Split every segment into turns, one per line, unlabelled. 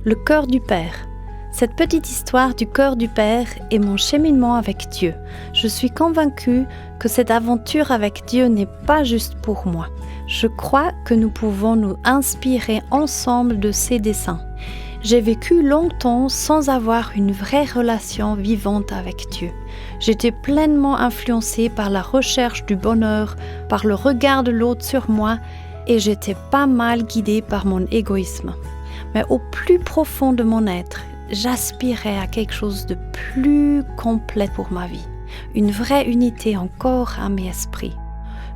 Le cœur du Père. Cette petite histoire du cœur du Père est mon cheminement avec Dieu. Je suis convaincue que cette aventure avec Dieu n'est pas juste pour moi. Je crois que nous pouvons nous inspirer ensemble de ses desseins. J'ai vécu longtemps sans avoir une vraie relation vivante avec Dieu. J'étais pleinement influencée par la recherche du bonheur, par le regard de l'autre sur moi, et j'étais pas mal guidée par mon égoïsme. Mais au plus profond de mon être, j'aspirais à quelque chose de plus complet pour ma vie, une vraie unité en corps, âme et esprit.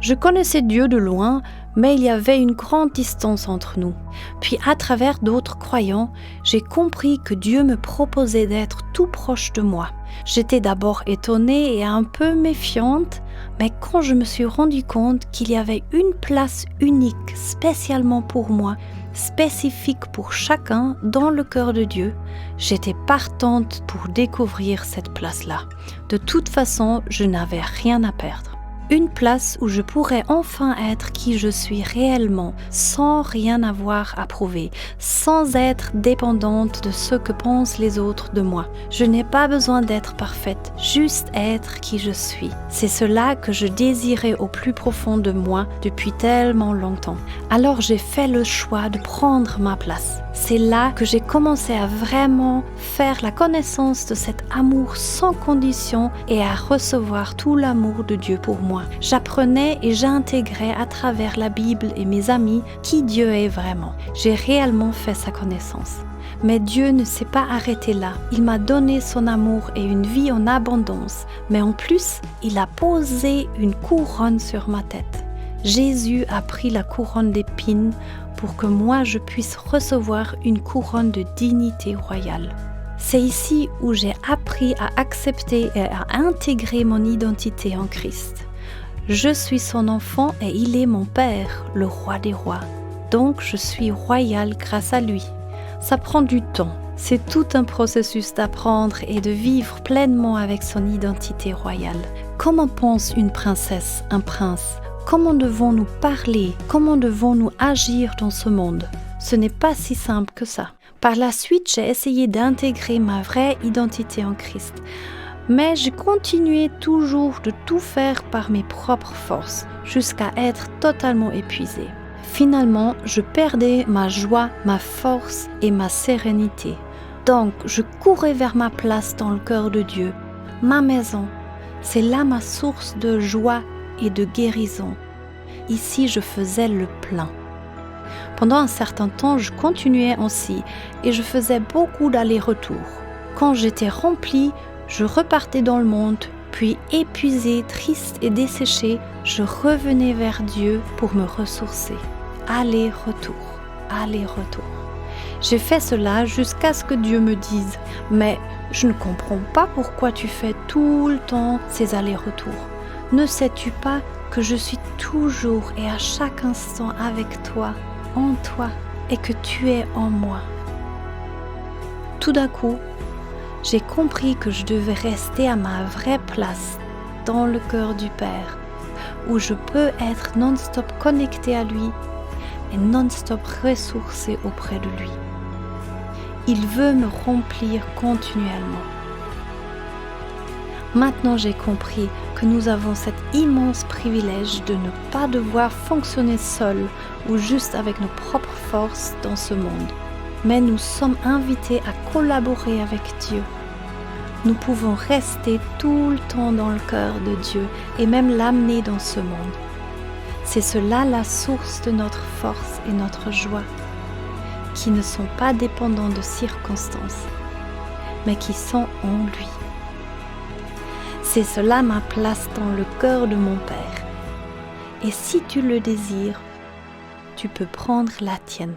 Je connaissais Dieu de loin, mais il y avait une grande distance entre nous. Puis à travers d'autres croyants, j'ai compris que Dieu me proposait d'être tout proche de moi. J'étais d'abord étonnée et un peu méfiante, mais quand je me suis rendu compte qu'il y avait une place unique spécialement pour moi, spécifique pour chacun dans le cœur de Dieu, j'étais partante pour découvrir cette place-là. De toute façon, je n'avais rien à perdre. Une place où je pourrais enfin être qui je suis réellement, sans rien avoir à prouver, sans être dépendante de ce que pensent les autres de moi. Je n'ai pas besoin d'être parfaite, juste être qui je suis. C'est cela que je désirais au plus profond de moi depuis tellement longtemps. Alors j'ai fait le choix de prendre ma place. C'est là que j'ai commencé à vraiment faire la connaissance de cet amour sans condition et à recevoir tout l'amour de Dieu pour moi. J'apprenais et j'intégrais à travers la Bible et mes amis qui Dieu est vraiment. J'ai réellement fait sa connaissance. Mais Dieu ne s'est pas arrêté là. Il m'a donné son amour et une vie en abondance. Mais en plus, il a posé une couronne sur ma tête. Jésus a pris la couronne d'épines pour que moi je puisse recevoir une couronne de dignité royale. C'est ici où j'ai appris à accepter et à intégrer mon identité en Christ. Je suis son enfant et il est mon Père, le roi des rois. Donc je suis royale grâce à lui. Ça prend du temps. C'est tout un processus d'apprendre et de vivre pleinement avec son identité royale. Comment pense une princesse, un prince ? Comment devons-nous parler ? Comment devons-nous agir dans ce monde ? Ce n'est pas si simple que ça. Par la suite, j'ai essayé d'intégrer ma vraie identité en Christ. Mais j'ai continué toujours de tout faire par mes propres forces, jusqu'à être totalement épuisée. Finalement, je perdais ma joie, ma force et ma sérénité. Donc, je courais vers ma place dans le cœur de Dieu, ma maison. C'est là ma source de joie et de guérison. Ici, je faisais le plein. Pendant un certain temps, je continuais ainsi et je faisais beaucoup d'allers-retours. Quand j'étais remplie, je repartais dans le monde, puis épuisée, triste et desséchée, je revenais vers Dieu pour me ressourcer. Aller-retour, aller-retour. J'ai fait cela jusqu'à ce que Dieu me dise « Mais je ne comprends pas pourquoi tu fais tout le temps ces allers-retours. Ne sais-tu pas que je suis toujours et à chaque instant avec toi, en toi, et que tu es en moi ?» Tout d'un coup, j'ai compris que je devais rester à ma vraie place dans le cœur du Père, où je peux être non-stop connectée à lui et non-stop ressourcée auprès de lui. Il veut me remplir continuellement. Maintenant, j'ai compris que nous avons cet immense privilège de ne pas devoir fonctionner seuls ou juste avec nos propres forces dans ce monde. Mais nous sommes invités à collaborer avec Dieu. Nous pouvons rester tout le temps dans le cœur de Dieu et même l'amener dans ce monde. C'est cela la source de notre force et notre joie, qui ne sont pas dépendants de circonstances, mais qui sont en lui. C'est cela ma place dans le cœur de mon Père. Et si tu le désires, tu peux prendre la tienne.